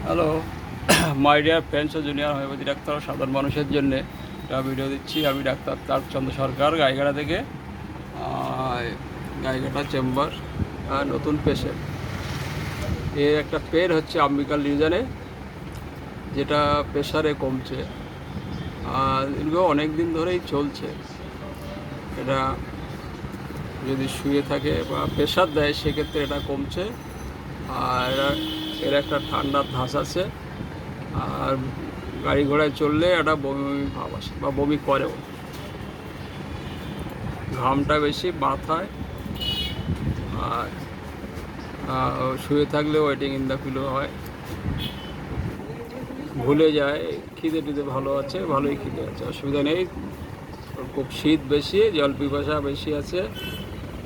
Hello my dear friends ও junior homeopathy doctor সাধারণ মানুষের জন্য একটা ভিডিও দিচ্ছি। আমি ডাক্তার তারকচন্দ্র সরকার, গাইঘাটা থেকে। গাইঘাটা চেম্বার। নতুন পেশেন্ট এর একটা পেন হচ্ছে আম্বিকাল রিজনে, যেটা প্রেশারে কমছে আর দীর্ঘ অনেক দিন ধরেই চলছে। এটা যদি শুয়ে থাকে বা প্রেশার দেয় সেক্ষেত্রে এটা কমছে। আর এর একটা ঠান্ডার ধাঁচ আছে, আর গাড়ি ঘোড়ায় চললে একটা বমি বমি ভাব আসে বা বমি করেও। ঘামটা বেশি মাথায়, আর শুয়ে থাকলে ওয়েটিং ইন দ্য পিলো হয়, ভুলে যায়। খিদে টিদে ভালো আছে, ভালোই খিদে আছে, অসুবিধা নেই। খুব শীত বেশি, জল পিপাসা বেশি আছে,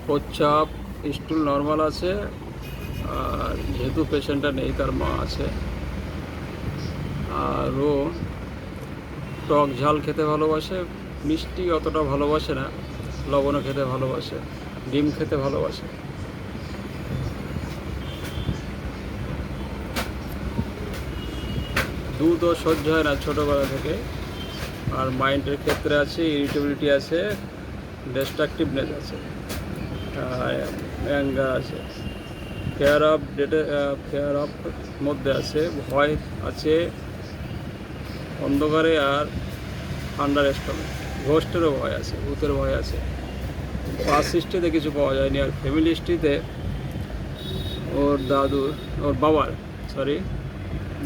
প্রস্রাব স্টুল নর্মাল আছে। আর যেহেতু পেশেন্টটা নেই, তার মা আছে। আরও টক ঝাল খেতে ভালোবাসে, মিষ্টি অতটা ভালোবাসে না, লবণও খেতে ভালোবাসে, ডিম খেতে ভালোবাসে। দুধও সহ্য হয় না ছোটোবেলা থেকে। আর মাইন্ডের ক্ষেত্রে আছে ইরিটেবিলিটি আছে, ডিস্ট্রাকটিভনেস আছে, অ্যাঙ্গার আছে, ফেয়ার অফ মধ্যে আছে, ভয় আছে অন্ধকারে, আর আন্ডার এস্টমেন্ট, ঘোস্টেরও ভয় আছে, ভূতের ভয় আছে। পাস্ট হিস্ট্রিতে কিছু পাওয়া যায়নি। আর ফ্যামিলি হিস্ট্রিতে ওর বাবার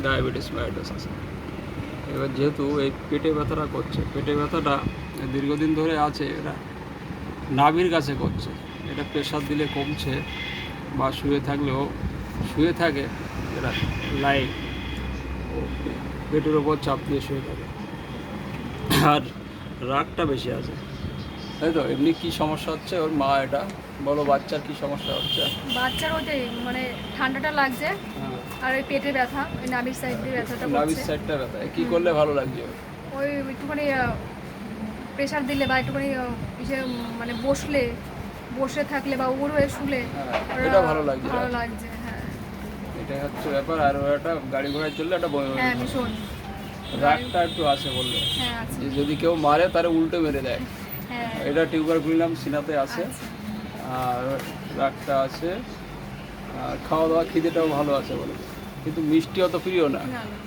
ডায়াবেটিস মাইটোস আছে। এবার যেহেতু এই পেটে ব্যথাটা করছে, পেটে ব্যথাটা দীর্ঘদিন ধরে আছে, এটা নাভির কাছে করছে। এটা প্রেশার দিলে কমছে, বা শুয়ে থাকে, এরা লাইক পেটের ওপর চাপ দিয়ে শুয়ে থাকে। আর রাগটা বেশি আছে, তাই তো। এমনি কি সমস্যা হচ্ছে ওর মা? এটা বলো, বাচ্চার কি সমস্যা হচ্ছে? বাচ্চার ওইটাই মানে ঠান্ডাটা লাগছে, আর ওই পেটে ব্যথা, ওই নাভির সাইড দিয়ে ব্যথাটা নাভির করছে। সাইডটা ব্যথা কি করলে ভালো লাগছে? ওই একটুখানি প্রেশার দিলে বা একটুখানি মানে বসে থাকলে বা উড় হয়ে শুলে এটা ভালো লাগছে। ভালো লাগছে, হ্যাঁ। এটা হচ্ছে ব্যাপার। আর একটা গাড়ি ঘোড়ায় চললে একটা হ্যাঁ, ভীষণ রাগটা একটু আছে বললে। হ্যাঁ আছে। যে যদি কেউ মারে তারে উল্টে মেরে দেয়। হ্যাঁ, এটা টিউবারকুলিনাম সিনাতে আছে। আচ্ছা। আর রাগটা আছে, আর খাওয়া দাওয়া খিদেটাও ভালো আছে বলে, কিন্তু মিষ্টি অত প্রিয় না। না, না।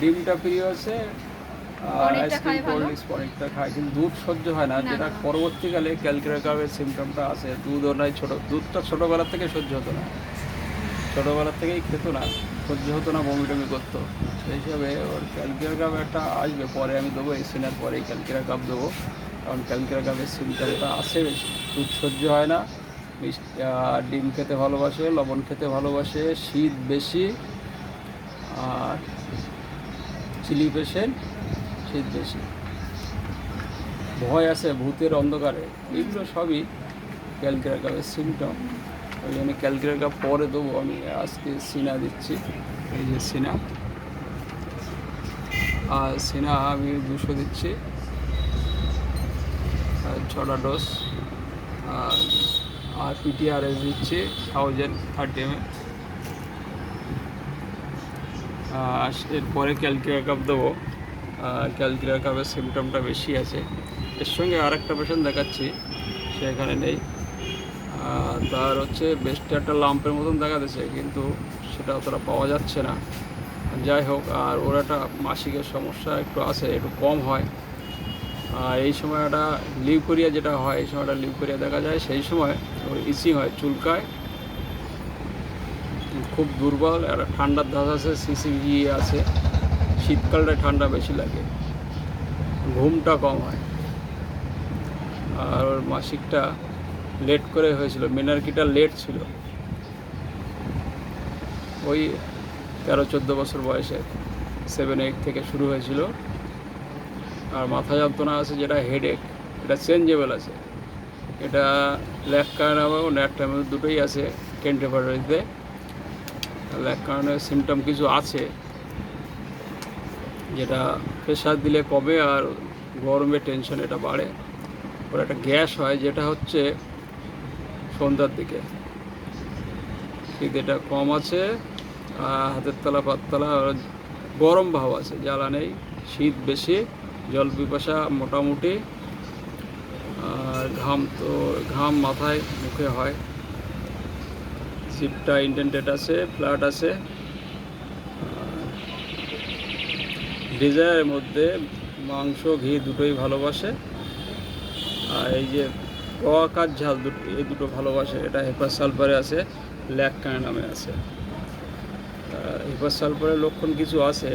ডিমটা প্রিয় আছে, পনিরটা আইসক্রিম খায় ভালো। কোল্ড ড্রিঙ্কস পনিরটা খায়, কিন্তু দুধ সহ্য হয় না। না, যেটা না। পরবর্তীকালে ক্যালকুলেটারের সিমটমটা আছে। দুধও নয়, দুধটা ছোটোবেলার থেকে সহ্য হতো না, ছোটোবেলার থেকেই খেতো না, সহ্য হতো না, বমি টমি করতো। সেই হিসাবে ওর ক্যালকুলেটার কাপ একটা আসবে, পরে আমি দেবো, এই সিনার পরে ক্যালকুলেটার কাপ দেবো। কারণ ক্যালকুলেটার কাপের সিমটমটা আসে বেশি। দুধ সহ্য হয় না, ডিম খেতে ভালোবাসে, লবণ খেতে ভালোবাসে, শীত বেশি, আর চিলি পেশেন্ট, শীত বেশি, ভয় আছে ভূতের অন্ধকারে। এগুলো সবই ক্যালকুলেটার কাপের সিমটম। ওই জন্য ক্যালকুলেটার কাপ পরে দেবো। আমি আজকে সিনা দিচ্ছি, এই যে সিনা। আর সিনা আমি 200 দিচ্ছি, আর 6টা ডোজ। আর পিটিআরএস দিচ্ছি 1030 ml। এরপরে ক্যালকুলেটার কাপ দেবো। ক্যালকুলেটার কাপের সিমটমটা বেশি আছে। এর সঙ্গে আর একটা পেশেন্ট দেখাচ্ছি, সে এখানে নেই। তার হচ্ছে বেস্টে একটা লাম্পের মতন দেখা যাচ্ছে, কিন্তু সেটা অতটা পাওয়া যাচ্ছে না। যাই হোক, আর ওর একটা মাসিকের সমস্যা একটু আছে, একটু কম হয়। আর এই সময় একটা লিউকোরিয়া যেটা হয়, এই সময়টা লিউকোরিয়া দেখা যায়। সেই সময় ওর ইচিং হয়, চুলকায়, খুব দুর্বল। একটা ঠান্ডার ধাঁচ আছে, সিসিভি আছে, শীতকালটা ঠান্ডা বেশি লাগে, ঘুমটা কম হয়। আর ওর মাসিকটা লেট করে হয়েছিল, মেনার্কিটা লেট ছিল, ওই 13-14 বছর বয়সে, 7-8 থেকে শুরু হয়েছিল। আর মাথা যন্ত্রণা আছে, যেটা হেডেক, এটা চেঞ্জেবল আছে। এটা লেফট কার্নার এবং লেফট টাইমের দুটোই আছে কেন্টেভারিতে। লেফট কার্নারের সিমটম কিছু আছে, যেটা প্রেশার দিলে কমে, আর গরমে টেনশন এটা বাড়ে। ওর একটা গ্যাস হয়, যেটা হচ্ছে সন্ধ্যার দিকে। খিদেটা কম আছে, হাতের তলা পাততলা গরম ভাব আছে, জ্বালা নেই, শীত বেশি, জল পিপাসা মোটামুটি, আর ঘাম মাথায় মুখে হয়। জিপটা ইন্ডেন্টেড আছে, ফ্ল্যাট আছে। ডিজায়ারের মধ্যে মাংস ঘি দুটোই ভালোবাসে, আর এই যে পোয়া কাজ ঝাল এই দুটো ভালোবাসে। এটা হেপার সালফারে আছে, ল্যাককানা নামে আছে। হেপার সালফারের লক্ষণ কিছু আছে,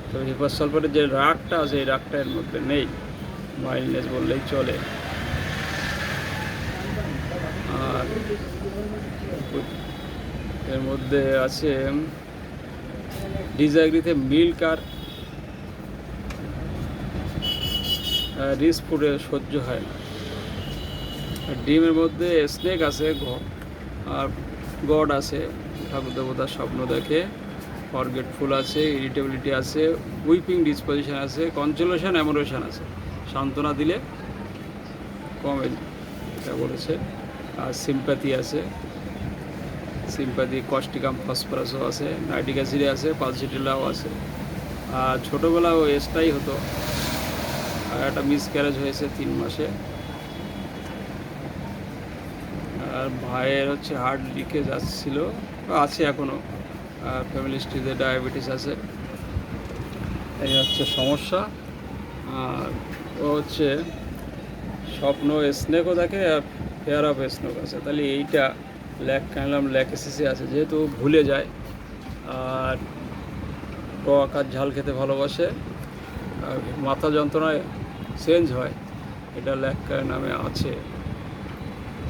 তবে হেপার সালফারের যে রাগটা আছে এই রাগটা এর মধ্যে নেই, মাইল্ডনেস বললেই চলে। আর এর মধ্যে আছে ডিজাগ্রিতে মিল্ক আর রিচ ফুডে সহ্য হয় না। আর ডিমের মধ্যে স্নেক আছে, আর গড আছে, ঠাকুর দেবতার স্বপ্ন দেখে, ফরগেটফুল আছে, ইরিটেবিলিটি আছে, উইপিং ডিসপোজিশন আছে, কনসোলেশন অ্যামোরেশন আছে, সান্ত্বনা দিলে কমে, এটা বলেছে। আর সিম্প্যাথি আছে, সিম্প্যাথি, কস্টিকাম ফসফরাসও আছে, নাইট্রিক অ্যাসিডে আছে, পালসিটিলাও আছে। আর ছোটোবেলাও এসটাই হতো, আর একটা মিসক্যারেজ হয়েছে 3 মাসে। আর ভাইয়ের হচ্ছে হার্ট লিকেজ আসছিল, আছে এখনও, ফ্যামিলি হিস্ট্রিতে ডায়াবেটিস আছে, এই হচ্ছে সমস্যা। আর ও হচ্ছে স্বপ্ন স্নেকও দেখে, আর ফেয়ার অফ স্নেক আছে। তাহলে এইটা ল্যাকেসিসে আছে, যেহেতু ভুলে যায়, আর আকার ঝাল খেতে ভালোবাসে, আর মাথা যন্ত্রণায় চেঞ্জ হয়, এটা ল্যাককার নামে আছে।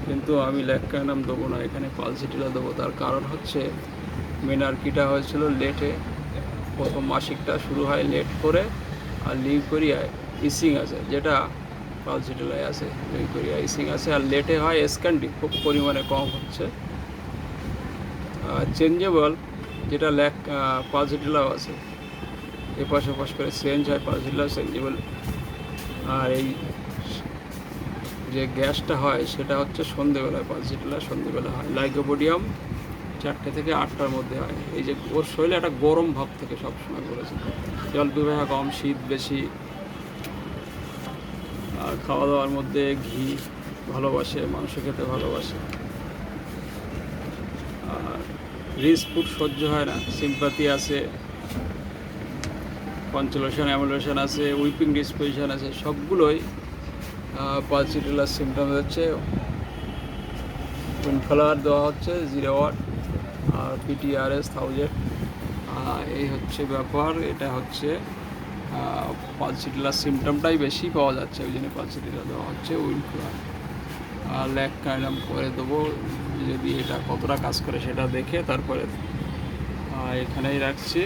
কিন্তু আমি ল্যাককার নাম দেবো না, এখানে পালসিটিলা দেবো। তার কারণ হচ্ছে মেনার্কিটা হয়েছিল লেটে, প্রথম মাসিকটা শুরু হয় লেট করে, আর লিউকোরিয়ায় ইসিং আছে, যেটা পালসিটিলায় আছে, লিউকোরিয়া ইসিং আছে। আর লেটে হয় এসক্যান্ডি, খুব পরিমাণে কম হচ্ছে। চেঞ্জেবল, যেটা পালসিটিলাও আছে, এপাশ ওপাশ করে চেঞ্জ হয়, পালসিটিলা চেঞ্জেবল। আর এই যে গ্যাসটা হয় সেটা হচ্ছে সন্ধেবেলায়, পালসিটিলা সন্ধেবেলা হয়। লাইকোপোডিয়াম 4টে থেকে 8টার মধ্যে হয়। এই যে ওর শরীরে একটা গরম ভাব থেকে সবসময় বলেছে, জল পিপাসা কম, শীত বেশি, আর খাওয়া দাওয়ার মধ্যে ঘি ভালোবাসে, মাংস খেতে ভালোবাসে, আর রিচ ফুড সহ্য হয় না। সিম্প্যাথি আছে, কনসোলেশন অ্যামোলেশন আছে, উইপিং ডিসপোজিশন আছে, সবগুলোই পালসিটিলার সিমটম হচ্ছে। উইনফ্লাওয়ার দেওয়া হচ্ছে 0 ওয়াট, আর PTRS 1000। এই হচ্ছে ব্যাপার। এটা হচ্ছে পালসিটিলার সিমটমটাই বেশি পাওয়া যাচ্ছে, ওই জন্য পালসিটিলা দেওয়া হচ্ছে। উইনফ্লাওয়ার আর ল্যাককানাম করে দেবো, যদি এটা কতটা কাজ করে সেটা দেখে তারপরে। এখানেই রাখছি।